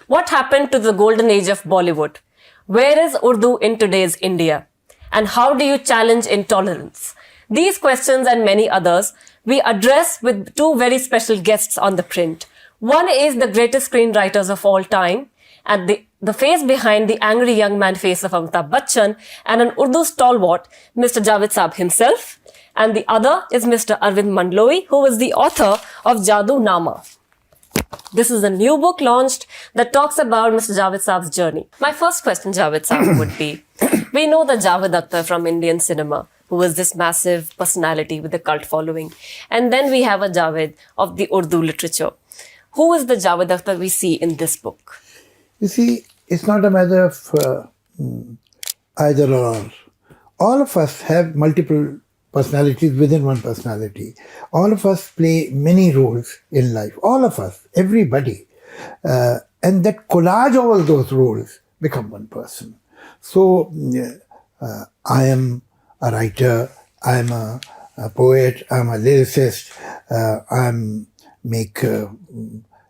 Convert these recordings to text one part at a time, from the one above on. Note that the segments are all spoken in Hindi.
What happened to the golden age of Bollywood? Where is Urdu in today's India? And how do you challenge intolerance? These questions and many others we address with two very special guests on The Print. One is the greatest screenwriters of all time, and the face behind the angry young man face of Amitabh Bachchan, and an Urdu stalwart, Mr. Javed Saab himself. And the other is Mr. Arvind Mandloi, who is the author of Jadu Nama. This is a new book launched that talks about Mr. Javed Saab's journey. My first question, Javed Saab, would be, we know the Javed Akhtar from Indian cinema, who is this massive personality with a cult following. And then we have a Javed of the Urdu literature. Who is the Javed Akhtar we see in this book? You see, it's not a matter of either or. All of us have multiple personalities within one personality. All of us play many roles in life. All of us, everybody. And that collage of all those roles become one person. So I am a writer, I am a poet, I am a lyricist, I make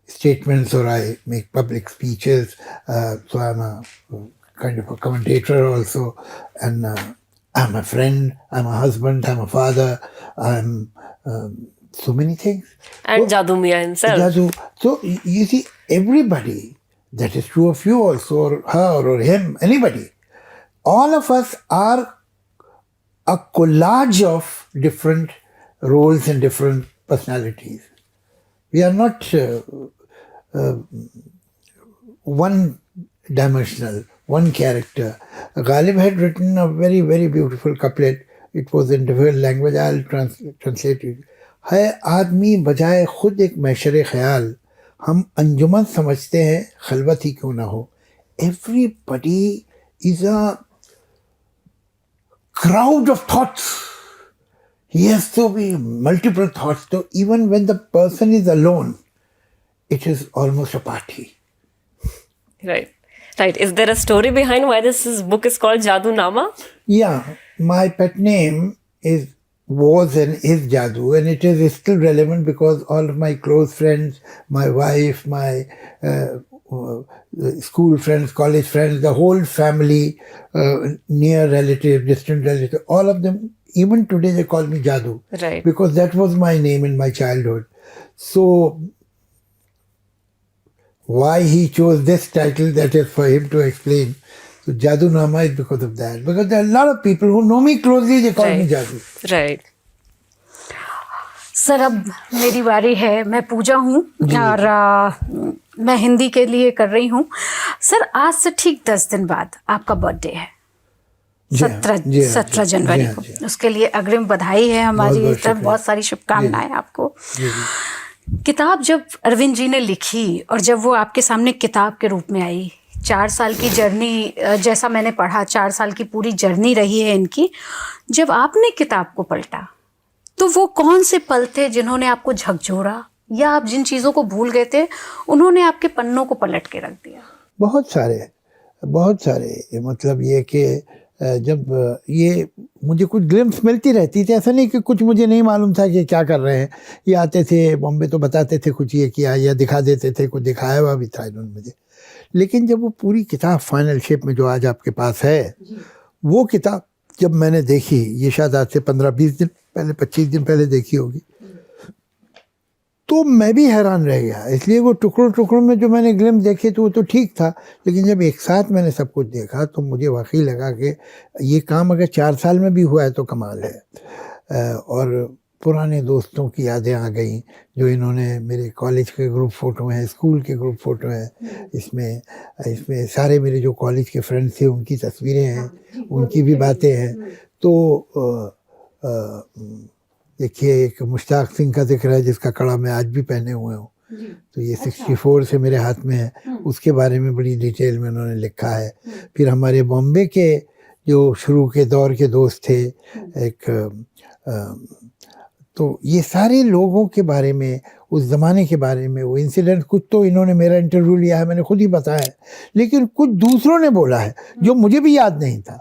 statements or I make public speeches. So I'm a kind of a commentator also. And I'm a friend, I'm a husband, I'm a father, I'm so many things. And so, Jadu Mia himself. Jadu. So you see, everybody, that is true of you also, or her or him, anybody. All of us are a collage of different roles and different personalities. We are not one-dimensional, one character. Ghalib had written a very, very beautiful couplet. It was in different language. I'll translate it. है आदमी बजाए खुद एक मैशर ख्याल हम अंजुमन समझते हैं खलवत ही क्यों ना हो. Everybody is a crowd of thoughts. He has to be multiple thoughts. So even when the person is alone, it is almost a party. Right. Right. Is there a story behind why this book is called Jadu Nama? Yeah. My pet name was and is Jadu, and it is still relevant because all of my close friends, my wife, my school friends, college friends, the whole family, near relative, distant relative, all of them, even today they call me Jadu. Right. Because that was my name in my childhood. So why he chose this title, that is for him to explain. So Jadu Nama is because of that. Because there are a lot of people who know me closely, they call me Jadu. Right. Sir अब मेरी बारी है. मैं पूजा हूँ और मैं हिंदी के लिए कर रही हूँ. सर आज से ठीक 10 दिन बाद आपका बर्थडे है, 17 जनवरी को. उसके लिए अग्रिम बधाई है हमारी तरफ. बहुत सारी शुभकामनाएं आपको. किताब जब अरविंद जी ने लिखी और जब वो आपके सामने किताब के रूप में आई, 4 साल की जर्नी, जैसा मैंने पढ़ा 4 साल की पूरी जर्नी रही है इनकी. जब आपने किताब को पलटा तो वो कौन से पल थे जिन्होंने आपको झकझोरा, या आप जिन चीज़ों को भूल गए थे उन्होंने आपके पन्नों को पलट के रख दिया? बहुत सारे. मतलब ये कि जब ये मुझे कुछ ग्लिम्स मिलती रहती थी, ऐसा नहीं कि कुछ मुझे नहीं मालूम था कि क्या कर रहे हैं. ये आते थे बॉम्बे तो बताते थे कुछ ये किया, या दिखा देते थे, कुछ दिखाया हुआ भी था इन्होंने मुझे. लेकिन जब वो पूरी किताब फाइनल शेप में जो आज आपके पास है, वो किताब जब मैंने देखी, ये शायद आज से 15-20 दिन पहले, 25 दिन पहले देखी होगी, तो मैं भी हैरान रह गया. इसलिए वो टुकड़ों में जो मैंने ग्लिम्स देखे तो वो तो ठीक था, लेकिन जब एक साथ मैंने सब कुछ देखा तो मुझे वाकई लगा कि ये काम अगर 4 साल में भी हुआ है तो कमाल है. और पुराने दोस्तों की यादें आ गई, जो इन्होंने, मेरे कॉलेज के ग्रुप फ़ोटो हैं, स्कूल के ग्रुप फ़ोटो हैं, इसमें सारे मेरे जो कॉलेज के फ्रेंड्स थे उनकी तस्वीरें हैं, उनकी भी बातें हैं. तो देखिए एक मुश्ताक सिंह का जिक्र है जिसका कड़ा मैं आज भी पहने हुए हूँ. तो ये 64 से मेरे हाथ में है. उसके बारे में बड़ी डिटेल में उन्होंने लिखा है. फिर हमारे बॉम्बे के जो शुरू के दौर के दोस्त थे, तो ये सारे लोगों के बारे में, उस ज़माने के बारे में, वो इंसिडेंट, कुछ तो इन्होंने मेरा इंटरव्यू लिया है, मैंने खुद ही बताया है, लेकिन कुछ दूसरों ने बोला है जो मुझे भी याद नहीं था.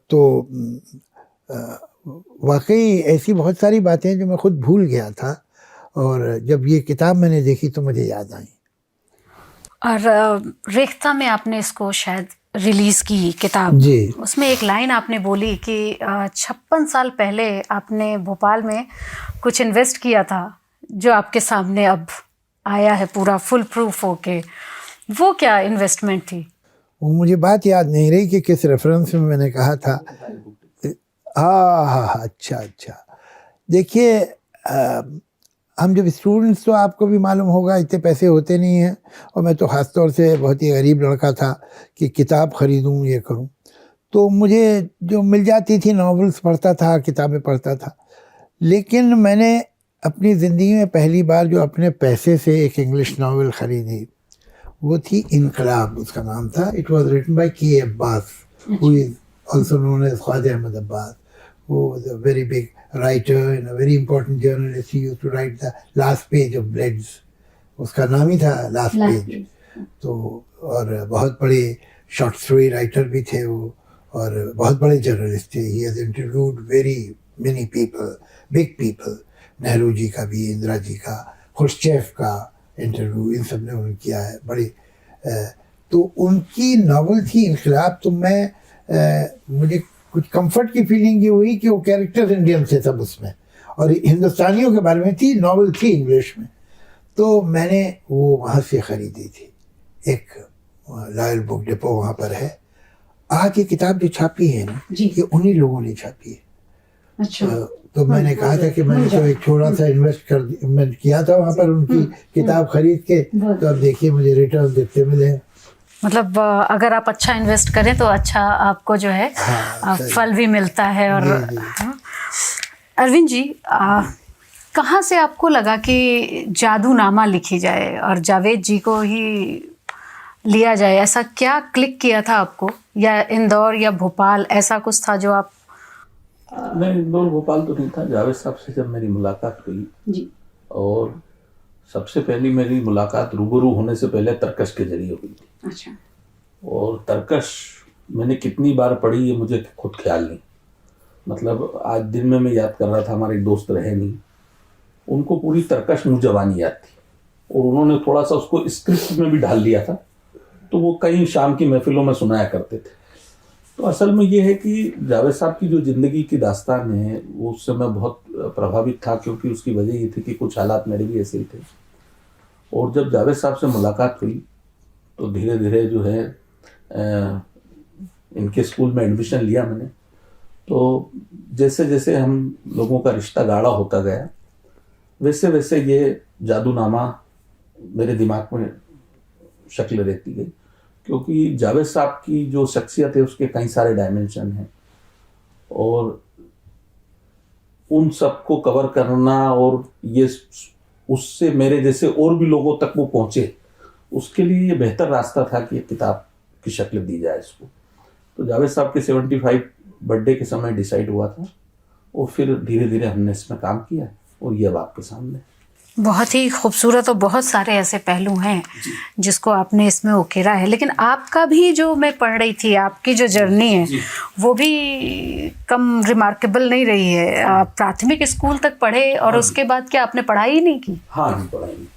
तो वाकई ऐसी बहुत सारी बातें जो मैं खुद भूल गया था, और जब ये किताब मैंने देखी तो मुझे याद आई. और रेख्ता में आपने इसको शायद रिलीज की किताब जी। उसमें एक लाइन आपने बोली कि 56 साल पहले आपने भोपाल में कुछ इन्वेस्ट किया था जो आपके सामने अब आया है पूरा फुल प्रूफ होके। वो क्या इन्वेस्टमेंट थी? वो मुझे बात याद नहीं रही कि किस रेफरेंस में मैंने कहा था। हाँ, अच्छा। देखिए, हम जब स्टूडेंट्स, तो आपको भी मालूम होगा इतने पैसे होते नहीं हैं, और मैं तो ख़ास तौर से बहुत ही गरीब लड़का था कि किताब ख़रीदूँ, ये करूँ। तो मुझे जो मिल जाती थी, नॉवेल्स पढ़ता था, किताबें पढ़ता था। लेकिन मैंने अपनी ज़िंदगी में पहली बार जो अपने पैसे से एक इंग्लिश नॉवेल ख़रीदी, वो थी इनकलाब, उसका नाम था। It was written by K Abbas, who is also known as Khwaja Ahmad Abbas, who was a very big writer and a very important journalist. He used to write the last page of Bleds. उसका नाम ही था लास्ट पेज। तो और बहुत बड़े शॉर्ट स्टोरी राइटर भी थे वो, और बहुत बड़े जर्नलिस्ट थे। He has interviewed very many people, big people, Nehru ji का भी, इंदिरा जी का, खुर्शचेव का इंटरव्यू इन सब ने उन्होंने किया है। बड़ी तो उनकी नावल थी इनकलाब। तो मैं मुझे कुछ कंफर्ट की फीलिंग ये हुई कि वो कैरेक्टर्स इंडियन थे सब उसमें, और हिंदुस्तानियों के बारे में थी, नॉवल थी इंग्लिश में। तो मैंने वो वहाँ से ख़रीदी थी। एक लॉयल बुक डिपो वहाँ पर है। आज ये किताब जो छापी है ना, ये उन्हीं लोगों ने छापी है। अच्छा। तो मैंने कहा था कि मैंने तो एक थोड़ा सा इन्वेस्टमेंट किया था वहाँ पर उनकी किताब खरीद के, तो अब देखिए मुझे रिटर्न देते मिले। मतलब अगर आप अच्छा इन्वेस्ट करें तो अच्छा आपको जो है फल भी मिलता है। और अरविंद जी, कहाँ से आपको लगा कि जादूनामा लिखी जाए और जावेद जी को ही लिया जाए? ऐसा क्या क्लिक किया था आपको, या इंदौर या भोपाल ऐसा कुछ था जो आप? नहीं, इंदौर भोपाल तो नहीं था। जावेद साहब से जब मेरी मुलाकात हुई जी, और सबसे पहली मेरी मुलाकात रूबरू होने से पहले तरकश के जरिए हुई थी। अच्छा। और तरकश मैंने कितनी बार पढ़ी ये मुझे खुद ख्याल नहीं। मतलब आज दिन में मैं याद कर रहा था, हमारे दोस्त रहे नहीं, उनको पूरी तरकश मुँह जबानी याद थी, और उन्होंने थोड़ा सा उसको स्क्रिप्ट में भी ढाल दिया था। तो वो कई शाम की महफिलों में सुनाया करते थे। तो असल में ये है कि जावेद साहब की जो ज़िंदगी की दास्तान है वो उससे मैं बहुत प्रभावित था, क्योंकि उसकी वजह ये थी कि कुछ हालात मेरे भी ऐसे ही थे। और जब जावेद साहब से मुलाकात हुई तो धीरे धीरे जो है इनके स्कूल में एडमिशन लिया मैंने। तो जैसे जैसे हम लोगों का रिश्ता गाढ़ा होता गया, वैसे वैसे ये जादूनामा मेरे दिमाग में शक्ल रहती गई, क्योंकि जावेद साहब की जो शख्सियत है उसके कई सारे डायमेंशन हैं, और उन सबको कवर करना और ये उससे मेरे जैसे और भी लोगों तक वो पहुँचे, उसके लिए ये बेहतर रास्ता था कि किताब की शक्ल दी जाए इसको। तो जावेद साहब के 75 बर्थडे के समय डिसाइड हुआ था, और फिर धीरे धीरे हमने इसमें काम किया, और ये अब आपके सामने। बहुत ही खूबसूरत और बहुत सारे ऐसे पहलू हैं जिसको आपने इसमें उकेरा है। लेकिन आपका भी जो मैं पढ़ रही थी, आपकी जो जर्नी है वो भी कम रिमार्केबल नहीं रही है। आप प्राथमिक स्कूल तक पढ़े और उसके बाद क्या आपने पढ़ाई ही नहीं की? हाँ, नहीं पढ़ाई नहीं,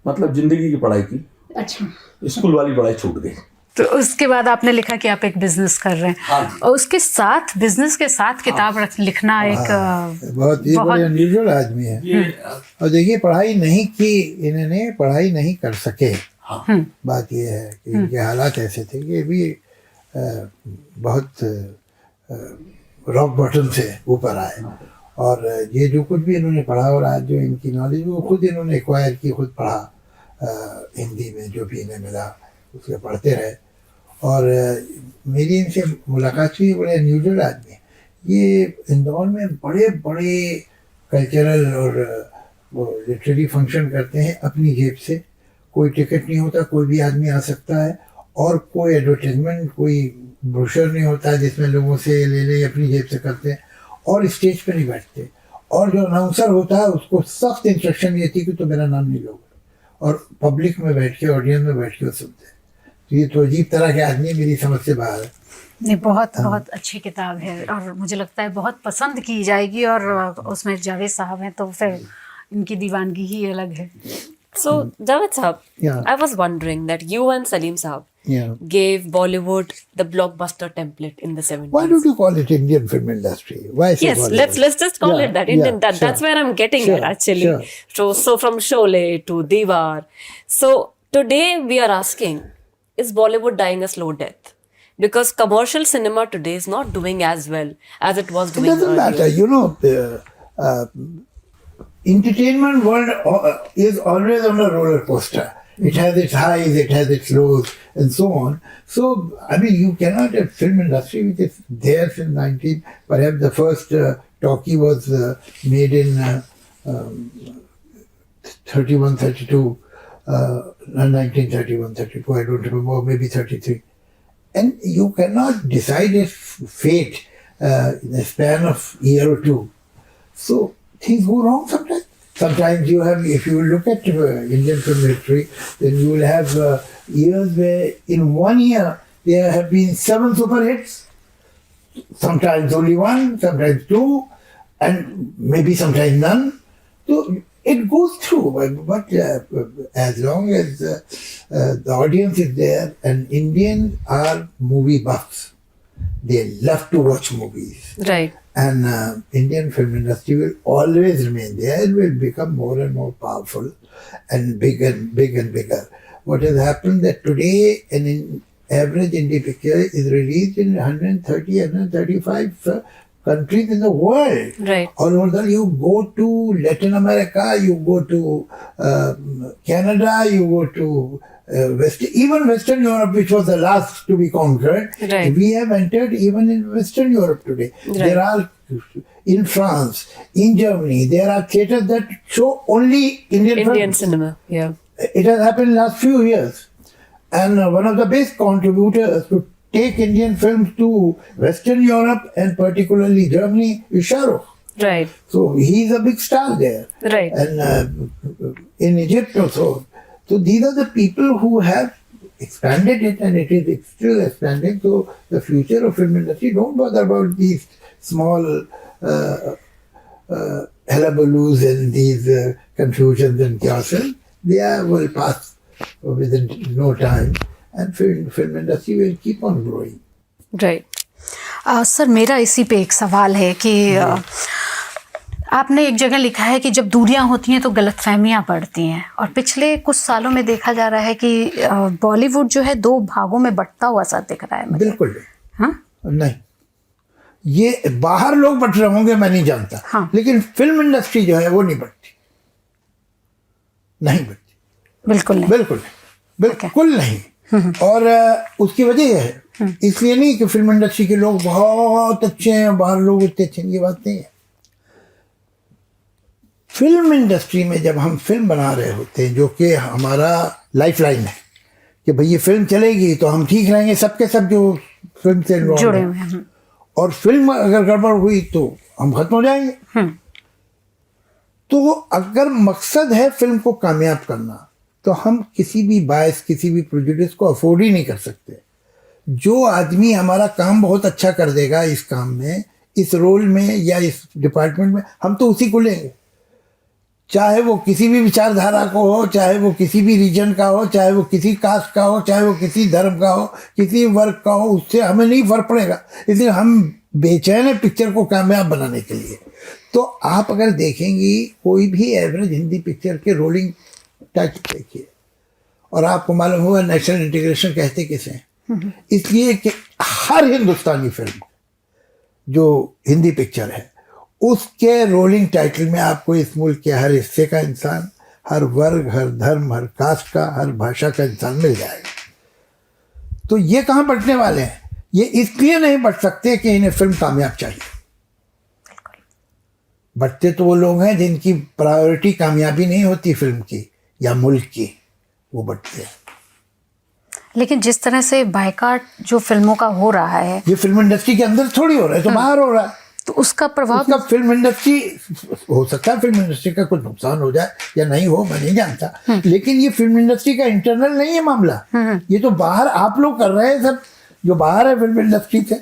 मतलब जिंदगी की पढ़ाई की। अच्छा। स्कूल वाली पढ़ाई छूट गई। तो उसके बाद आपने लिखा कि आप एक बिजनेस कर रहे हैं। हाँ। और उसके साथ, बिजनेस के साथ किताब लिखना एक बहुत ही बड़े अनयूजुअल आदमी है। और देखिए, पढ़ाई नहीं की इन्होंने, पढ़ाई नहीं कर सके। बात यह है कि इनके हालात ऐसे थे कि भी बहुत रॉक बॉटम से ऊपर आए, और ये जो कुछ भी इन्होंने पढ़ा, और आज जो इनकी नॉलेज वो खुद इन्होंने एक्वायर की, खुद पढ़ा, हिंदी में जो भी इन्हें मिला उसके पढ़ते रहे। और मेरी इनसे मुलाकात हुई, बड़े अनयूजुअल आदमी हैं। ये इंदौर में बड़े बड़े कल्चरल और वो लिटरेरी फंक्शन करते हैं अपनी जेब से। कोई टिकट नहीं होता, कोई भी आदमी आ सकता है, और कोई एडवर्टाइजमेंट, कोई ब्रोशर नहीं होता जिसमें लोगों से ले ले, अपनी जेब से करते हैं, और स्टेज पे नहीं बैठते। और जो अनाउंसर होता है उसको सख्त इंस्ट्रक्शन ये थी कि तो मेरा नाम नहीं लोगे, और पब्लिक में बैठ के, ऑडियंस में बैठ के सुनते हैं। तो ये तो अजीब तरह के आदमी मेरी समझ से बाहर है। नहीं, बहुत बहुत अच्छी किताब है, और मुझे लगता है बहुत पसंद की जाएगी। और उसमें जावेद साहब हैं तो फिर इनकी दीवानगी ही अलग है। So, Javed Saab, Yeah. I was wondering that you and Salim Saab Yeah. gave Bollywood the blockbuster template in the 70s. Why don't you call it Indian film industry? Why say Yes, Bollywood? let's just call Yeah, it that. Indian. yeah, That's where I'm getting Sure, at actually. sure. So from Sholay to Diwar. So today we are asking, is Bollywood dying a slow death? Because commercial cinema today is not doing as well as it was It doing doesn't earlier. matter. You know, entertainment world is always on a roller coaster. It has its highs, it has its lows, and so on. So, I mean, you cannot have film industry which is there since 19. Perhaps the first talkie was made in 31, 32, 1931, 32. I don't remember, or maybe 33. And you cannot decide its fate in a span of year or two. So things go wrong sometimes. Sometimes you have, if you look at Indian film history, then you will have years where in 1 year there have been 7 super hits. Sometimes only 1, sometimes 2, and maybe sometimes none. So it goes through, but as long as the audience is there, and Indians are movie buffs. They love to watch movies. Right. And Indian film industry will always remain there. It will become more and more powerful and big and bigger. What has happened that today an average indie picture is released in 130, 135 countries in the world. Right. All over the, you go to Latin America, you go to Canada, you go to even Western Europe, which was the last to be conquered. Right. We have entered even in Western Europe today. Right. There are, in France, in Germany, there are theatres that show only Indian films. cinema. Yeah. It has happened in the last few years. And one of the best contributors to take Indian films to Western Europe and particularly Germany is Shah Rukh. Right. So he's a big star there. Right. And in Egypt also. So these are the people who have expanded it, and it is still expanding. So the future of film industry, don't bother about these small hullabaloos and these confusions and chaoses. They will pass within no time, and film industry will keep on growing. Right. Sir मेरा इसी पे एक सवाल है कि आपने एक जगह लिखा है कि जब दूरियां होती हैं तो गलतफहमियां बढ़ती हैं, और पिछले कुछ सालों में देखा जा रहा है कि बॉलीवुड जो है 2 भागों में बंटता हुआ सा दिख रहा है मुझे। बिल्कुल नहीं। हाँ? नहीं, ये बाहर लोग बट रहे होंगे, मैं नहीं जानता। हाँ। लेकिन फिल्म इंडस्ट्री जो है वो नहीं बढ़ती, नहीं बढ़ती, बिल्कुल नहीं। बिल्कुल नहीं, बिल्कुल नहीं। और उसकी वजह यह है, इसलिए नहीं कि फिल्म इंडस्ट्री के लोग बहुत अच्छे हैं, बाहर लोग इतने अच्छे हैं, ये बात नहीं है। फिल्म इंडस्ट्री में जब हम फिल्म बना रहे होते हैं, जो कि हमारा लाइफ लाइन है कि भाई ये फिल्म चलेगी तो हम ठीक रहेंगे, सबके सब जो फिल्म से जुड़े इन्वॉल्व हुए हैं। हैं, और फिल्म अगर गड़बड़ हुई तो हम खत्म हो जाएंगे। तो अगर मकसद है फिल्म को कामयाब करना, तो हम किसी भी बायस, किसी भी प्रेजुडिस को अफोर्ड ही नहीं कर सकते। जो आदमी हमारा काम बहुत अच्छा कर देगा इस काम में, इस रोल में या इस डिपार्टमेंट में, हम तो उसी को लेंगे, चाहे वो किसी भी विचारधारा को हो, चाहे वो किसी भी रीजन का हो, चाहे वो किसी कास्ट का हो, चाहे वो किसी धर्म का हो, किसी वर्ग का हो, उससे हमें नहीं फर्क पड़ेगा। इसलिए हम बेचैन है पिक्चर को कामयाब बनाने के लिए। तो आप अगर देखेंगी कोई भी एवरेज हिंदी पिक्चर के रोलिंग टाइटल देखिए, और आपको मालूम होगा नेशनल इंटीग्रेशन कहते किसे हैं? इसलिए कि हर हिंदुस्तानी फिल्म जो हिंदी पिक्चर है, उसके रोलिंग टाइटल में आपको इस मुल्क के हर हिस्से का इंसान, हर वर्ग, हर धर्म, हर कास्ट का, हर भाषा का इंसान मिल जाएगा। तो ये कहाँ बंटने वाले हैं? ये इसलिए नहीं बंट सकते कि इन्हें फिल्म कामयाब चाहिए। बंटते तो वो लोग हैं जिनकी प्रायोरिटी कामयाबी नहीं होती फिल्म की या मुल्क की, वो बंटते हैं। लेकिन जिस तरह से बायकॉट जो फिल्मों का हो रहा है, ये फिल्म इंडस्ट्री के अंदर थोड़ी हो रहा है, तो बाहर हो रहा है। तो उसका प्रभाव उसका फिल्म इंडस्ट्री, हो सकता है फिल्म इंडस्ट्री का कुछ नुकसान हो जाए या नहीं हो, मैं नहीं जानता, लेकिन ये फिल्म इंडस्ट्री का इंटरनल नहीं है मामला। ये तो बाहर आप लोग कर रहे हैं सब, जो बाहर है फिल्म इंडस्ट्री से।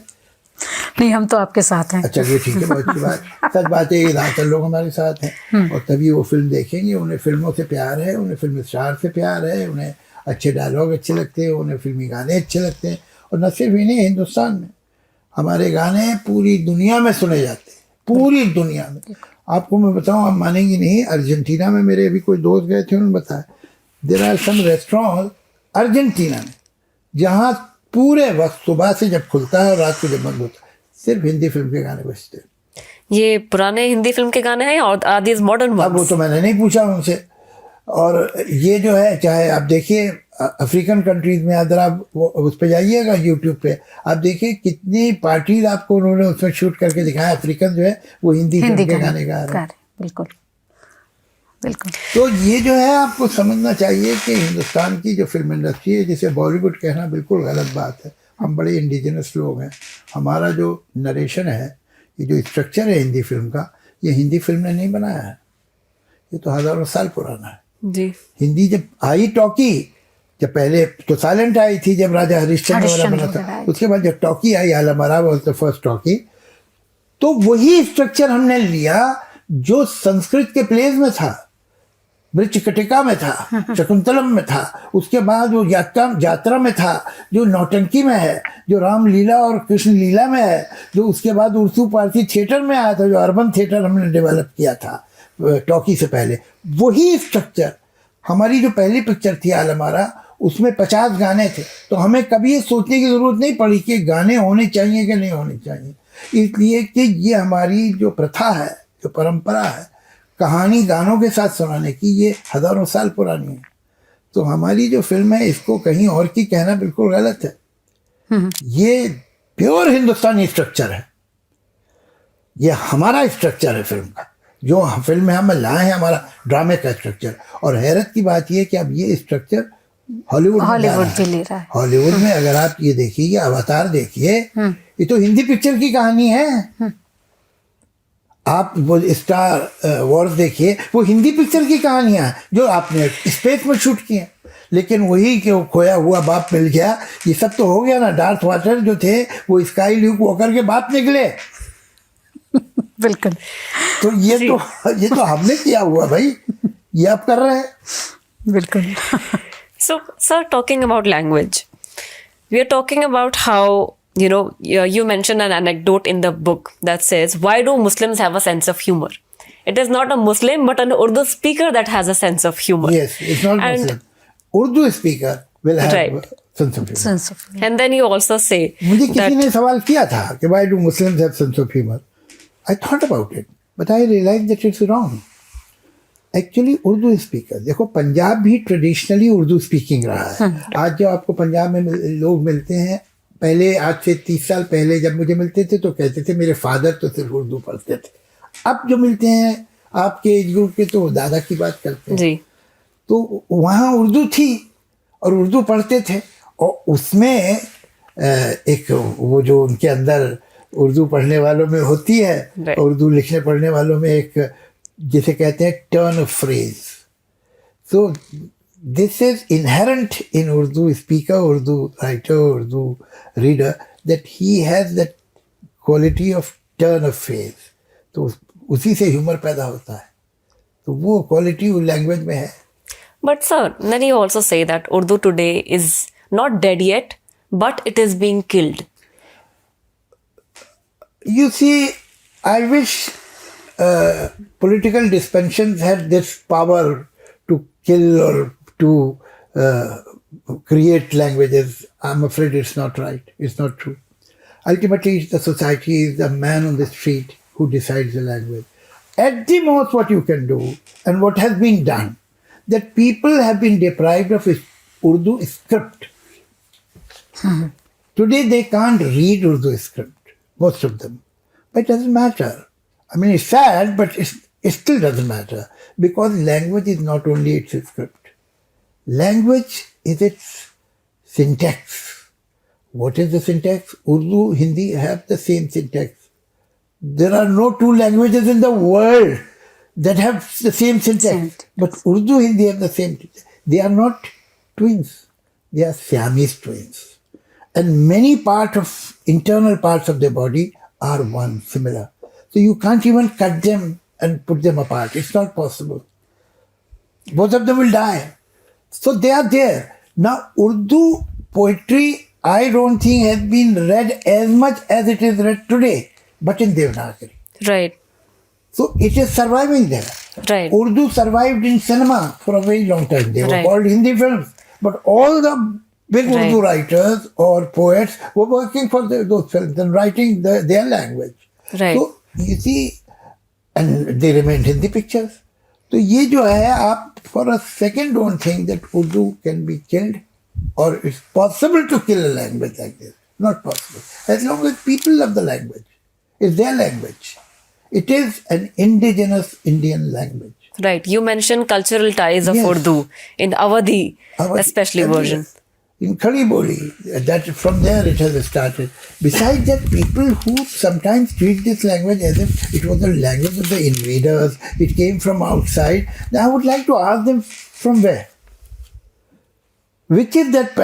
नहीं, हम तो आपके साथ हैं। अच्छा ये ठीक है, बहुत अच्छी बात। सच बात है, ये ज़्यादातर लोग हमारे साथ हैं और तभी वो फिल्म देखेंगे। उन्हें फिल्मों से प्यार है, उन्हें फिल्म स्टार से प्यार है, उन्हें अच्छे डायलॉग अच्छे लगते हैं, उन्हें फिल्मी गाने अच्छे लगते हैं। और न सिर्फ इन्हें, हिंदुस्तान में हमारे गाने पूरी दुनिया में सुने जाते हैं, पूरी दुनिया में। आपको मैं बताऊं, आप मानेंगी नहीं, अर्जेंटीना में मेरे अभी कोई दोस्त गए थे, उन्होंने बताया there are some restaurant Argentina में जहाँ पूरे वक्त सुबह से जब खुलता है और रात को जब बंद होता है सिर्फ हिंदी फिल्म के गाने बजते हैं। ये पुराने हिंदी फिल्म के गाने हैं और आर दीज मॉडर्न अब वो तो मैंने नहीं पूछा उनसे। और ये जो है, चाहे आप देखिए अफ्रीकन कंट्रीज में, अगर आप उस पर जाइएगा यूट्यूब पे, आप देखिए कितनी पार्टीज आपको उन्होंने उसमें शूट करके दिखाया। अफ्रीकन जो है वो हिंदी फिल्म के गाने गा रहे हैं। बिल्कुल बिल्कुल। तो ये जो है आपको समझना चाहिए कि हिंदुस्तान की जो फिल्म इंडस्ट्री है, जिसे बॉलीवुड कहना बिल्कुल गलत बात है। हम बड़े इंडिजिनस लोग हैं। हमारा जो नरेशन है, ये जो स्ट्रक्चर है हिंदी फिल्म का, ये हिंदी फिल्म ने नहीं बनाया है, ये तो हज़ारों साल पुराना है जी। हिंदी जब आई टॉकी, जब पहले तो साइलेंट आई थी जब राजा हरिश्चंद्र वाला बना था, उसके बाद जब talkie I, Alam Ara was the first talkie, तो वही स्ट्रक्चर हमने लिया जो संस्कृत के प्लेज में था, मृच्छकटिका में था, शकुंतलम में था, उसके बाद वो यात्रा में था, जो नौटंकी में है, जो रामलीला और कृष्ण लीला में है, जो उसके बाद उर्दू पारसी थिएटर में आया था, जो अर्बन थिएटर हमने डेवलप किया था टॉकी से पहले। वही स्ट्रक्चर हमारी जो पहली पिक्चर थी आलमारा, उसमें 50 गाने थे। तो हमें कभी ये सोचने की ज़रूरत नहीं पड़ी कि गाने होने चाहिए कि नहीं होने चाहिए, इसलिए कि ये हमारी जो प्रथा है, जो परंपरा है कहानी गानों के साथ सुनाने की, ये हज़ारों साल पुरानी है। तो हमारी जो फिल्म है, इसको कहीं और की कहना बिल्कुल गलत है। ये प्योर हिंदुस्तानी स्ट्रक्चर है, ये हमारा स्ट्रक्चर है फिल्म का, जो फिल्म में हम लाए हैं, हमारा ड्रामे का स्ट्रक्चर। और हैरत की बात ये है कि अब ये स्ट्रक्चर हॉलीवुड भी ले रहा है। हॉलीवुड में अगर आप ये देखिए, अवतार देखिए, ये तो हिंदी पिक्चर की कहानी है। आप वो स्टार वॉर्स देखिए, वो हिंदी पिक्चर की कहानियाँ हैं जो आपने स्पेस में शूट की हैं। लेकिन वही कि वो खोया हुआ बाप मिल गया, ये सब तो हो गया ना। डार्थ वाटर जो थे वो स्काई ल्यूक वॉकर के बाप निकले। बिल्कुल। तो ये तो हमने किया हुआ भाई, ये आप कर रहे हैं। बिल्कुल। So, sir, talking about language, we are talking about how, you mentioned an anecdote in the book that says, why do Muslims have a sense of humor? It is not a Muslim, but an Urdu speaker that has a sense of humor. Yes, it's not Muslim. Urdu speaker will have sense of humor. And then you also say मुझे किसी ने सवाल किया था कि why do Muslims have sense of humor? I thought about it, but I realized that it's wrong. Actually Urdu speaker, देखो पंजाब भी ट्रेडिशनली उर्दू स्पीकिंग रहा है। आज जो आपको पंजाब में लोग मिलते हैं, पहले आज से 30 साल पहले जब मुझे मिलते थे तो कहते थे मेरे फादर तो सिर्फ उर्दू पढ़ते थे। अब जो मिलते हैं आपके एज ग्रुप के, तो दादा की बात करते हैं जी। तो वहाँ उर्दू थी और उर्दू पढ़ते थे, और उसमें एक वो जो उनके अंदर उर्दू पढ़ने वालों में होती है, उर्दू लिखने पढ़ने वालों में एक, जिसे कहते हैं turn off phrase. So this is inherent in Urdu speaker, Urdu writer, Urdu reader, that he has that quality of turn off phrase. तो उसी से ह्यूमर पैदा होता है, तो वो क्वालिटी उस लैंग्वेज में है। But sir, then you also say that Urdu today is not dead yet, but it is being killed. You see, I wish political dispensations had this power to kill or to create languages. I'm afraid it's not right. It's not true. Ultimately, it's the society, is the man on the street who decides the language. At the most, what you can do, and what has been done, that people have been deprived of Urdu script. Today, they can't read Urdu script, most of them. But it doesn't matter. I mean, it's sad, but it still doesn't matter, because language is not only its script. Language is its syntax. What is the syntax? Urdu, Hindi have the same syntax. There are no two languages in the world that have the same syntax. But Urdu, Hindi have the same syntax. They are not twins. They are Siamese twins. And many internal parts of their body are one, similar. So you can't even cut them and put them apart. It's not possible. Both of them will die. So they are there. Now, Urdu poetry, I don't think has been read as much as it is read today, but in Devanagari. Right. So it is surviving there. Right. Urdu survived in cinema for a very long time. They were Right. called Hindi films. But all the big Urdu writers or poets were working for those films and writing their language. Right. So you see, and they remained Hindi pictures. So ये जो है, आप for a second don't think that Urdu can be killed or it's possible to kill a language like this. Not possible. As long as people love the language, it's their language. It is an indigenous Indian language. Right. You mentioned cultural ties of Yes. Urdu in Awadhi, especially version. In Khadi Boli, that from there it has started. Besides that, people who sometimes treat this language as if it was the language of the invaders, it came from outside. Now I would like to ask them, from where? Which is that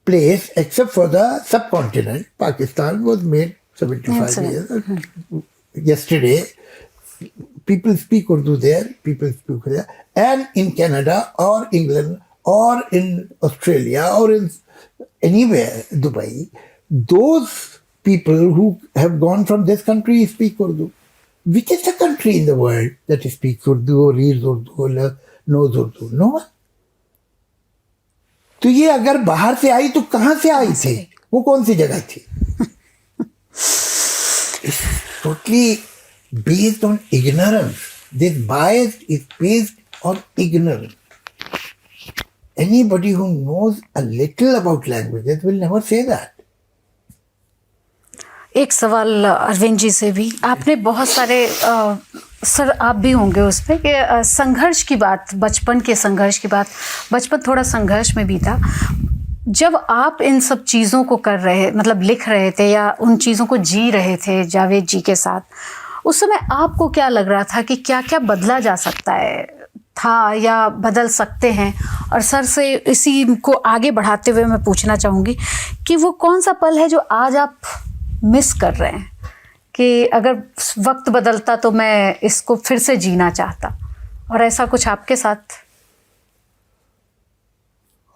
place except for the subcontinent? Pakistan was made 75 years yesterday. People speak Urdu there, people speak there. And in Canada or England or in Australia or in anywhere, Dubai, those people who have gone from this country speak Urdu. Which is the country in the world that speaks Urdu or reads Urdu or knows Urdu? No one. तो ये अगर बाहर से आई तो कहाँ से आई थी? वो कौन सी जगह थी? It's totally based on ignorance. This bias is based on ignorance. Anybody who knows a little about languages will never say that. एक सवाल अरविंद जी से भी, आपने बहुत सारे सर आप भी होंगे उस पर कि संघर्ष की बात, बचपन के संघर्ष की बात, बचपन थोड़ा संघर्ष में भी था। जब आप इन सब चीज़ों को कर रहे, मतलब लिख रहे थे या उन चीज़ों को जी रहे थे जावेद जी के साथ, उस समय आपको क्या लग रहा था कि क्या क्या बदला जा सकता है था या बदल सकते हैं? और सर से इसी को आगे बढ़ाते हुए मैं पूछना चाहूँगी कि वो कौन सा पल है जो आज आप मिस कर रहे हैं कि अगर वक्त बदलता तो मैं इसको फिर से जीना चाहता, और ऐसा कुछ आपके साथ?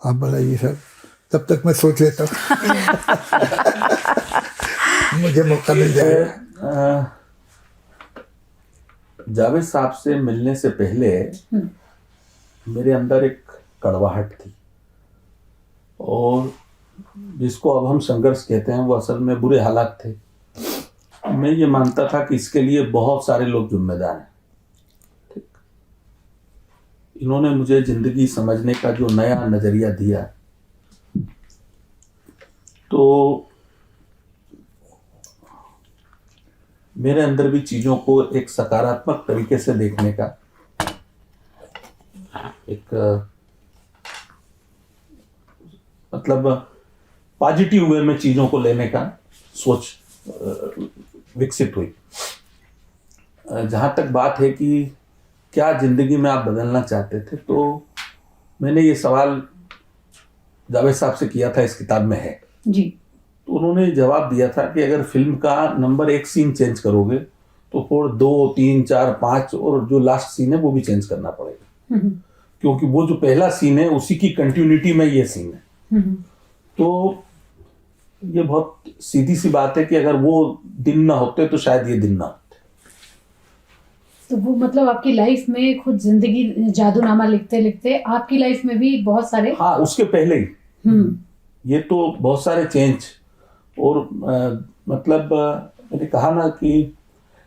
आप बताइए सर, तब तक मैं सोच लेता हूँ। मुझे मौका मिल जाएगा। जावेद साहब से मिलने से पहले मेरे अंदर एक कड़वाहट थी, और जिसको अब हम संघर्ष कहते हैं वो असल में बुरे हालात थे। मैं ये मानता था कि इसके लिए बहुत सारे लोग जिम्मेदार हैं। ठीक, इन्होंने मुझे जिंदगी समझने का जो नया नजरिया दिया, तो मेरे अंदर भी चीजों को एक सकारात्मक तरीके से देखने का, एक मतलब पॉजिटिव वे में चीजों को लेने का सोच विकसित हुई। जहां तक बात है कि क्या जिंदगी में आप बदलना चाहते थे, तो मैंने ये सवाल जावेद साहब से किया था, इस किताब में है जी। तो उन्होंने जवाब दिया था कि अगर फिल्म का नंबर 1 सीन चेंज करोगे तो फिर 2, 3, 4, 5 और जो लास्ट सीन है वो भी चेंज करना पड़ेगा, क्योंकि वो जो पहला सीन है उसी की कंटिन्यूटी में ये सीन है। तो ये बहुत सीधी सी बात है कि अगर वो दिन ना होते तो शायद ये दिन ना होते। तो वो मतलब आपकी लाइफ में खुद जिंदगी जादूनामा लिखते लिखते आपकी लाइफ में भी बहुत सारे, हाँ, उसके पहले ही ये तो बहुत सारे चेंज, और मतलब मैंने कहा ना कि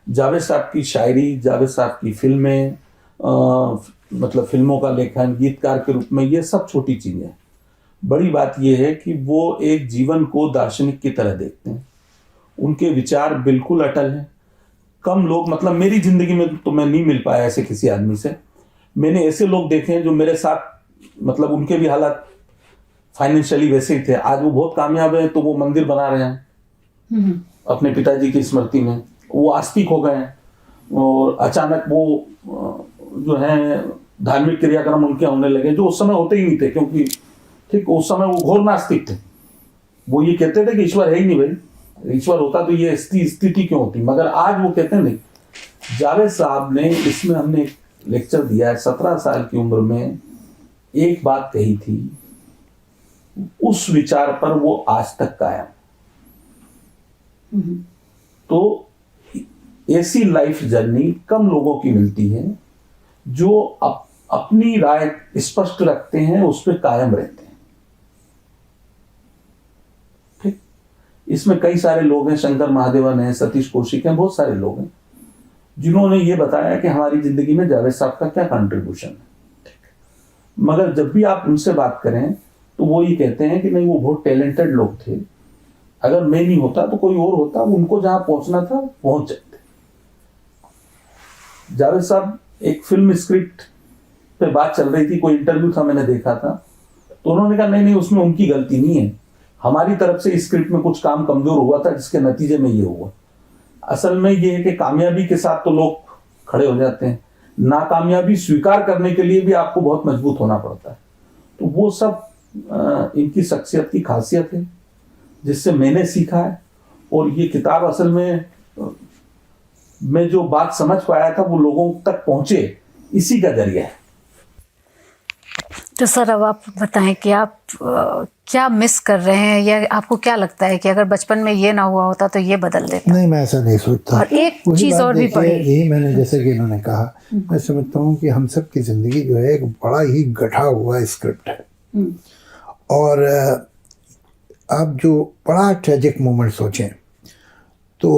जावेद साहब की शायरी, जावेद साहब की फिल्में, मतलब फिल्मों का लेखन, गीतकार के रूप में, ये सब छोटी चीजें हैं। बड़ी बात यह है कि वो एक जीवन को दार्शनिक की तरह देखते हैं। उनके विचार बिल्कुल अटल हैं। कम लोग, मतलब मेरी जिंदगी में तो मैं नहीं मिल पाया ऐसे किसी आदमी से। मैंने ऐसे लोग देखे हैं जो मेरे साथ, मतलब उनके भी हालात फाइनेंशियली वैसे ही थे। आज वो बहुत कामयाब हैं, तो वो मंदिर बना रहे हैं अपने पिताजी की स्मृति में, वो आस्तिक हो गए हैं, और अचानक वो जो है धार्मिक क्रियाक्रम उनके होने लगे जो उस समय होते ही नहीं थे, क्योंकि ठीक उस समय वो घोर नास्तिक थे। वो ये कहते थे कि ईश्वर है ही नहीं भाई, ईश्वर होता तो ये स्थिति क्यों होती, मगर आज वो कहते हैं नहीं। जावेद साहब ने इसमें, हमने एक लेक्चर दिया है, 17 साल की उम्र में एक बात कही थी, उस विचार पर वो आज तक कायम। तो ऐसी लाइफ जर्नी कम लोगों की मिलती है जो अपनी राय स्पष्ट रखते हैं, उस पर कायम रहते हैं। ठीक, इसमें कई सारे लोग हैं, शंकर महादेवन हैं, सतीश कौशिक हैं, बहुत सारे लोग हैं जिन्होंने ये बताया कि हमारी जिंदगी में जावेद साहब का क्या कंट्रीब्यूशन है। मगर जब भी आप उनसे बात करें तो वो ये कहते हैं कि नहीं, वो बहुत टैलेंटेड लोग थे, अगर मैं नहीं होता तो कोई और होता, उनको जहां पहुंचना था पहुंच जाते। जावेद साहब, एक फिल्म स्क्रिप्ट पे बात चल रही थी, कोई इंटरव्यू था, मैंने देखा था, तो उन्होंने कहा नहीं, उसमें उनकी गलती नहीं है, हमारी तरफ से स्क्रिप्ट में कुछ काम कमजोर हुआ था जिसके नतीजे में ये हुआ। असल में ये है कि कामयाबी के साथ तो लोग खड़े हो जाते हैं, नाकामयाबी स्वीकार करने के लिए भी आपको बहुत मजबूत होना पड़ता है। तो वो सब इनकी शख्सियत की खासियत है जिससे मैंने सीखा है। और ये किताब असल में मैं जो बात समझ पाया था वो लोगों तक पहुंचे, इसी का जरिया है। तो सर अब आप बताएं कि आप क्या मिस कर रहे हैं, या आपको क्या लगता है कि अगर बचपन में ये ना हुआ होता तो ये बदल देता? नहीं, मैं ऐसा नहीं सोचता। और एक चीज़ और भी पढ़ी, यही मैंने, जैसे कि इन्होंने कहा, मैं समझता हूँ कि हम सब की ज़िंदगी जो है एक बड़ा ही गढ़ा हुआ स्क्रिप्ट है। और आप जो बड़ा ट्रेजिक मोमेंट सोचें तो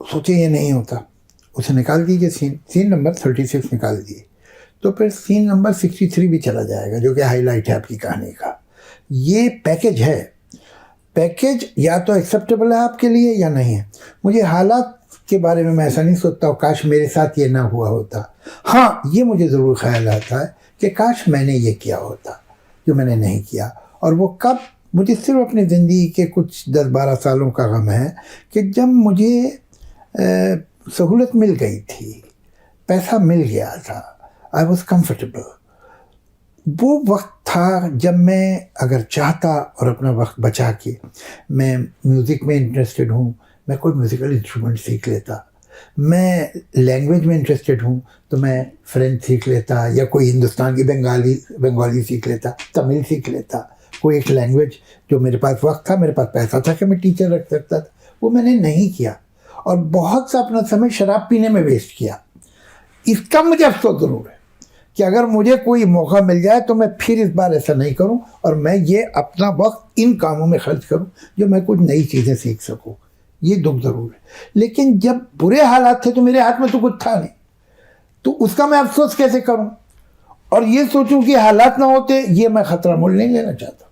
सोचें ये नहीं होता, उसे निकाल दीजिए, सीन नंबर 36 निकाल दिए तो फिर सीन नंबर 63 भी चला जाएगा, जो कि हाईलाइट है आपकी कहानी का। ये पैकेज है, पैकेज या तो एक्सेप्टेबल है आपके लिए या नहीं है। मुझे हालात के बारे में मैं ऐसा नहीं सोचता हूँ काश मेरे साथ ये ना हुआ होता। हाँ, ये मुझे ज़रूर ख्याल आता है कि काश मैंने ये किया होता जो मैंने नहीं किया। और वो कब, मुझे सिर्फ अपनी ज़िंदगी के कुछ 10-12 सालों का गम है कि जब मुझे सहूलत मिल गई थी, पैसा मिल गया था, आई वॉज कम्फर्टेबल। वो वक्त था जब मैं अगर चाहता और अपना वक्त बचा के, मैं म्यूज़िक में इंटरेस्टेड हूँ, मैं कोई म्यूज़िकल इंस्ट्रूमेंट सीख लेता। मैं लैंग्वेज में इंटरेस्टेड हूँ तो मैं फ्रेंच सीख लेता, या कोई हिंदुस्तान की बंगाली सीख लेता, तमिल सीख लेता, कोई एक लैंग्वेज जो मेरे पास वक्त था, मेरे पास पैसा था कि मैं टीचर रख सकता था। वो मैंने नहीं किया और बहुत सा अपना समय शराब पीने में वेस्ट किया। इसका मुझे अफसोस ज़रूर है कि अगर मुझे कोई मौका मिल जाए तो मैं फिर इस बार ऐसा नहीं करूं और मैं ये अपना वक्त इन कामों में खर्च करूं जो मैं कुछ नई चीज़ें सीख सकूं। ये दुख ज़रूर है, लेकिन जब बुरे हालात थे तो मेरे हाथ में तो कुछ था नहीं, तो उसका मैं अफसोस कैसे करूं और ये सोचूं कि हालात ना होते, ये मैं ख़तरा मोल नहीं लेना चाहता।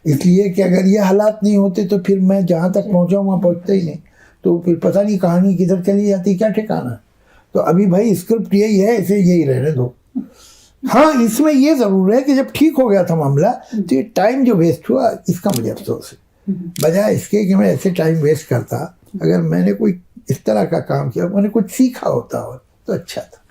इसलिए कि अगर ये हालात नहीं होते तो फिर मैं जहाँ तक पहुँचा वहाँ पहुँचता ही नहीं, तो फिर पता नहीं कहानी किधर चली जाती, क्या ठिकाना। तो अभी भाई स्क्रिप्ट यही है, इसे यही रहने दो। हाँ, इसमें ये ज़रूर है कि जब ठीक हो गया था मामला तो ये टाइम जो वेस्ट हुआ इसका मुझे अफसोस है, बजाय इसके कि मैं ऐसे टाइम वेस्ट करता। अगर मैंने कोई इस तरह का काम किया, मैंने कुछ सीखा होता और तो अच्छा था।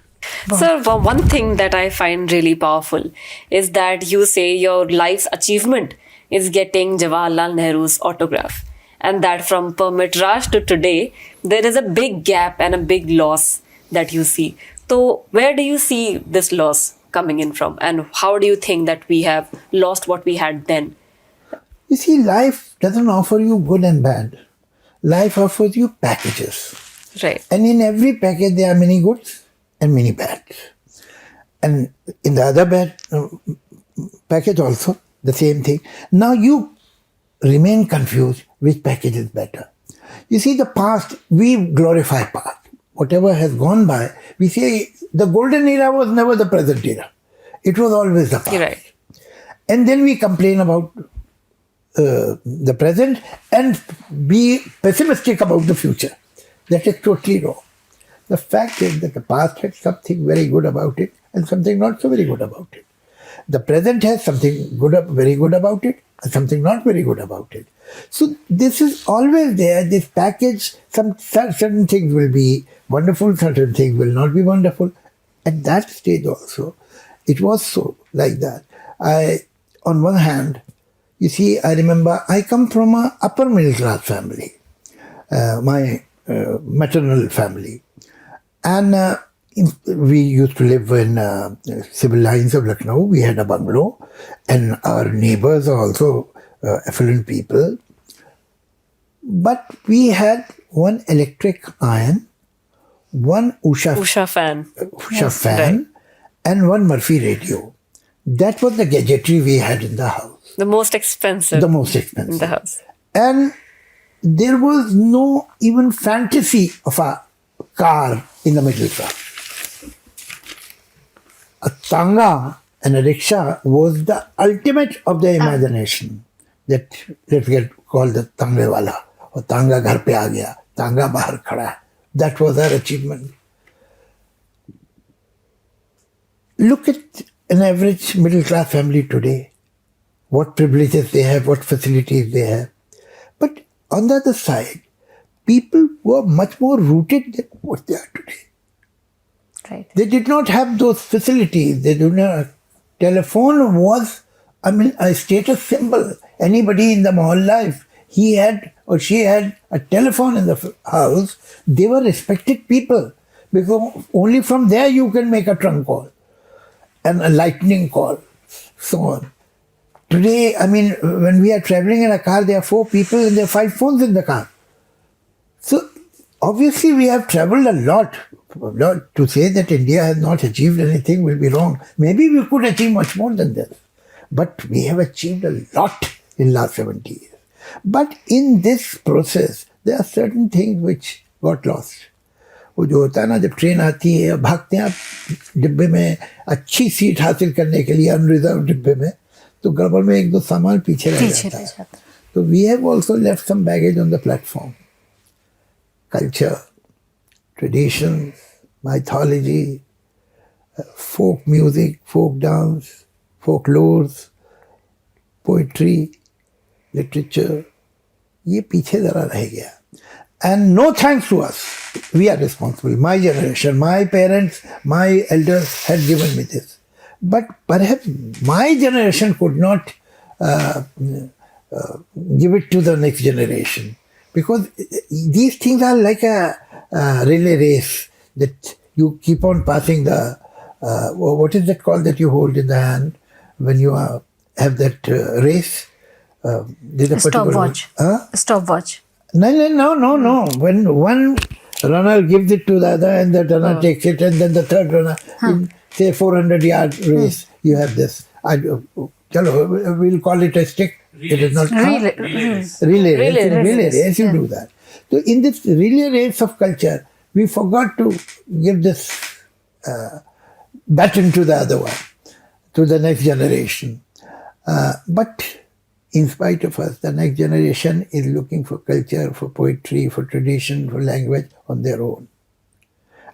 Sir, one thing that I find really powerful is that you say your life's achievement is getting Jawaharlal Nehru's autograph, and that from Permit Raj to today, there is a big gap and a big loss that you see. So, where do you see this loss coming in from, and how do you think that we have lost what we had then? You see, life doesn't offer you good and bad. Life offers you packages. Right. And in every package, there are many goods and many bads. And in the other bad package also, the same thing. Now you remain confused which package is better. You see, the past, we glorify past. Whatever has gone by, we say the golden era was never the present era. It was always the past. You're right. And then we complain about the present and be pessimistic about the future. That is totally wrong. The fact is that the past had something very good about it and something not so very good about it. The present has something good, very good about it and something not very good about it. So this is always there, this package. Certain things will be wonderful, certain things will not be wonderful. At that stage also, it was so like that. On one hand, you see, I remember I come from an upper middle class family. my maternal family. And we used to live in civil lines of Lucknow. We had a bungalow, and our neighbors are also affluent people. But we had one electric iron, one Usha fan. fan, and one Murphy radio. That was the gadgetry we had in the house. The most expensive. The most expensive. In the house. And there was no even fantasy of a car in the middle class. A tanga and a rickshaw was the ultimate of the imagination. That let's get called the tange wala, or tanga ghar pe aa gaya, tanga bahar khada hai. That was our achievement. Look at an average middle class family today. What privileges they have, what facilities they have. But on the other side, people were much more rooted than what they are today. Right. They did not have those facilities. They did not. Telephone was, a status symbol. Anybody in the mohalla, if he had or she had a telephone in the house, they were respected people. Because only from there you can make a trunk call and a lightning call, so on. Today, when we are traveling in a car, there are 4 people and there are 5 phones in the car. So, obviously we have traveled a lot. To say that India has not achieved anything will be wrong. Maybe we could achieve much more than this. But we have achieved a lot in the last 70 years. But in this process, there are certain things which got lost. वो जो होता है ना, जब ट्रेन आती है, भागते हैं आप डिब्बे में अच्छी सीट हासिल करने के लिए अनरिजर्व डिब्बे में, तो गड़बड़ में 1-2 सामान पीछे रह जाता है. तो we have also left some baggage on the platform. Culture, traditions, mythology, folk music, folk dance, folklores, poetry, literature, ये पीछे जरा रह गया. And no thanks to us, we are responsible. My generation, my parents, my elders had given me this. But perhaps my generation could not give it to the next generation. Because these things are like a relay race that you keep on passing the, what is that called that you hold in the hand when you have that race? There's a Stopwatch. Stopwatch. No. When one runner gives it to the other and the runner takes it, and then the third runner, in say 400-yard race, you have this. We'll call it a stick. It is not Relay race. You do that. So in this relay race of culture, we forgot to give this baton to the other one, to the next generation. But in spite of us, the next generation is looking for culture, for poetry, for tradition, for language on their own.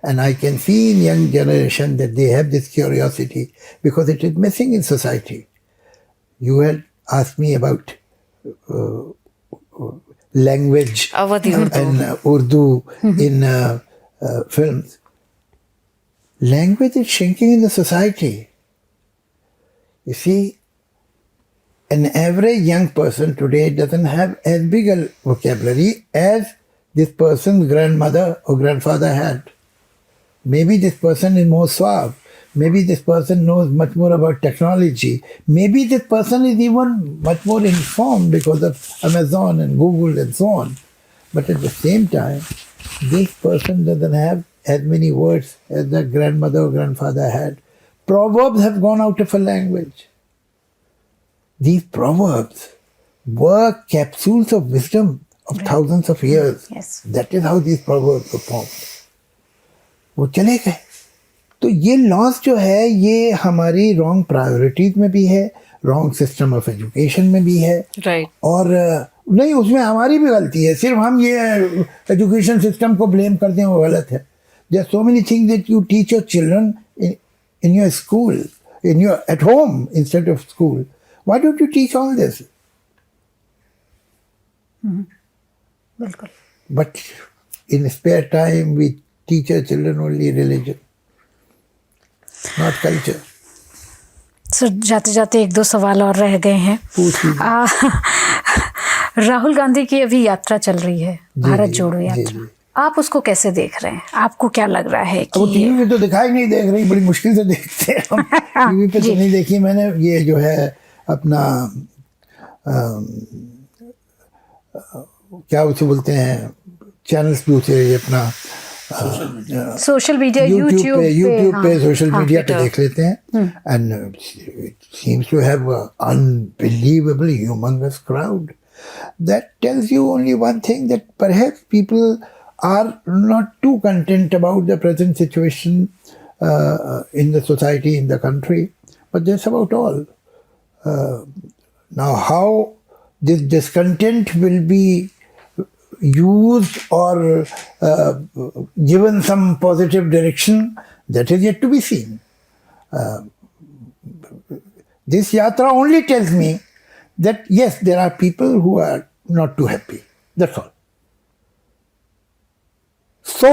And I can see in young generation that they have this curiosity because it is missing in society. You had asked me about language and Urdu in films. Language is shrinking in the society. You see, an average young person today doesn't have as big a vocabulary as this person's grandmother or grandfather had. Maybe this person is more suave. Maybe this person knows much more about technology. Maybe this person is even much more informed because of Amazon and Google and so on. But at the same time, this person doesn't have as many words as the grandmother or grandfather had. Proverbs have gone out of a language. These proverbs were capsules of wisdom of thousands of years. Yes. That is how these proverbs were formed. वो चले गए. तो ये लॉस जो है ये हमारी रॉन्ग प्रायोरिटीज में भी है, रॉन्ग सिस्टम ऑफ एजुकेशन में भी है. Right. और नहीं, उसमें हमारी भी गलती है. सिर्फ हम ये एजुकेशन सिस्टम को ब्लेम करते हैं, वो गलत है. There are so many things that you teach your children in your school, at home instead of school. Why don't you teach all this? बिल्कुल. But in spare time we teach our children only religion, not culture. Sir जाते जाते 1-2 सवाल और रह गए हैं. राहुल गांधी की अभी यात्रा चल रही है, भारत जोड़ो जी, यात्रा, जी। आप उसको कैसे देख रहे हैं? आपको क्या लग रहा है अब कि टीवी में तो दिखाई नहीं देख रही, बड़ी मुश्किल से देखते हैं हम। टीवी पे तो नहीं देखी मैंने। ये जो है अपना क्या उसे बोलते हैं, चैनल्स भी उसे अपना सोशल मीडिया, यूट्यूब पे सोशल हाँ, मीडिया पे देख लेते हैं, and it seems to have unbelievable humongous crowd that tells you only one thing, that perhaps people are not too content about the present situation in the society, in the country, but that's about all. Now how this discontent will be used or given some positive direction, that is yet to be seen. This yatra only tells me that yes, there are people who are not too happy. That's all. So,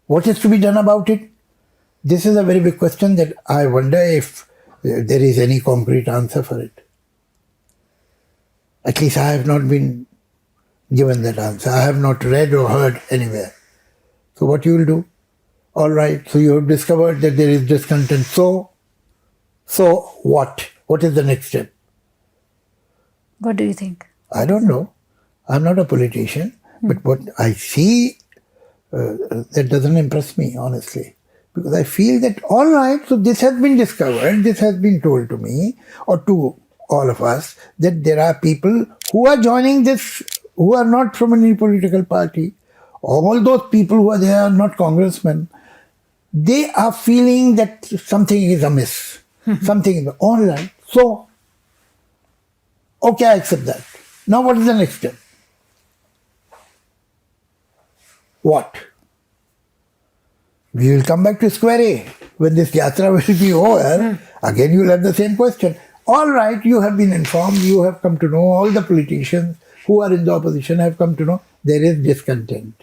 what is to be done about it? This is a very big question that I wonder if there is any concrete answer for it. At least I have not been given that answer. I have not read or heard anywhere. So what you will do? All right, so you have discovered that there is discontent. So what? What is the next step? What do you think? I don't know. I'm not a politician, but what I see, that doesn't impress me, honestly. Because I feel that, all right, so this has been discovered, this has been told to me, or to all of us, that there are people who are joining this, who are not from any political party. All those people who are there are not congressmen. They are feeling that something is amiss. Something is all right. So, okay, I accept that. Now what is the next step? What? We will come back to square A. When this yatra will be over, again you will have the same question. All right, you have been informed, you have come to know, all the politicians who are in the opposition have come to know there is discontent.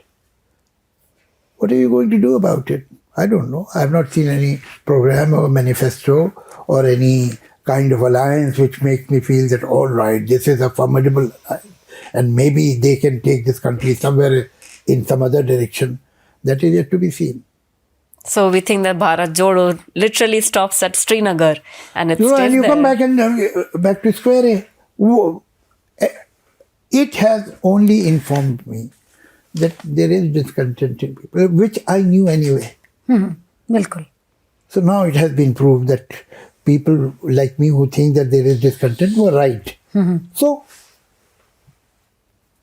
What are you going to do about it? I don't know. I have not seen any program or manifesto or any kind of alliance which makes me feel that, all right, this is a formidable alliance and maybe they can take this country somewhere in some other direction. That is yet to be seen. So we think that Bharat Jodo literally stops at Srinagar and it stays And you there. come back and back to square A. It has only informed me that there is discontent in people, which I knew anyway. बिल्कुल. So now it has been proved that people like me who think that there is discontent were right. So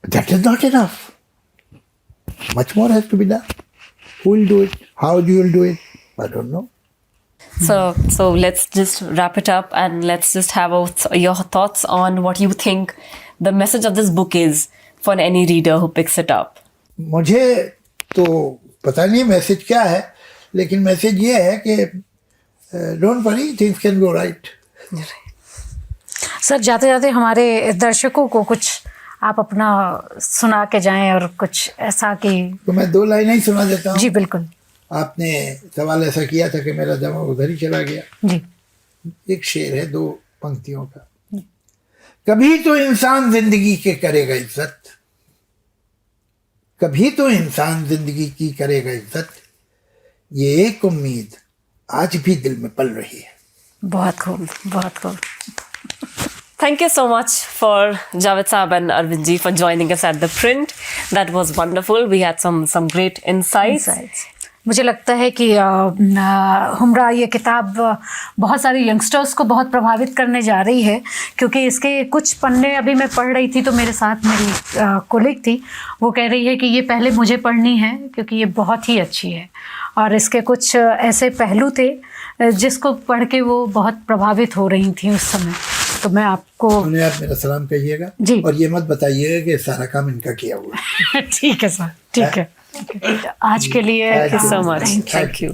that is not enough. Much more has to be done. Who will do it? How you will do it? I don't know. So let's just wrap it up and let's just have your thoughts on what you think the message of this book is for any reader who picks it up. मुझे तो पता नहीं मैसेज क्या है, लेकिन मैसेज ये है कि don't worry, things can go right. Sir, जाते जाते हमारे दर्शकों को कुछ आप अपना सुना के जाएं और कुछ ऐसा कि. तो मैं 2 लाइनें ही सुना देता हूँ. जी बिल्कुल. आपने सवाल ऐसा किया था कि मेरा दिमाग उधर ही चला गया. जी. एक शेर है 2 पंक्तियों का. कभी तो इंसान जिंदगी के करेगा इज्जत, कभी तो इंसान जिंदगी की करेगा इज्जत, ये एक उम्मीद आज भी दिल में पल रही है. बहुत खूब, बहुत खूब. Thank you so much for Javed Saab and Arvind ji for joining us at The Print. That was wonderful. We had some great insights. मुझे लगता है कि हुमरा ये किताब बहुत सारे यंगस्टर्स को बहुत प्रभावित करने जा रही है, क्योंकि इसके कुछ पन्ने अभी मैं पढ़ रही थी तो मेरे साथ मेरी कोलीग थी, वो कह रही है कि ये पहले मुझे पढ़नी है क्योंकि ये बहुत ही अच्छी है, और इसके कुछ ऐसे पहलू थे जिसको पढ़ के वो बहुत प्रभावित हो रही थी उस समय. तो मैं आपको, उन्हें आप मेरा सलाम कहिएगा जी, और ये मत बताइएगा कि सारा काम इनका किया हुआ है. ठीक है सर, ठीक है. आज के लिए Thank you so much. Thank you.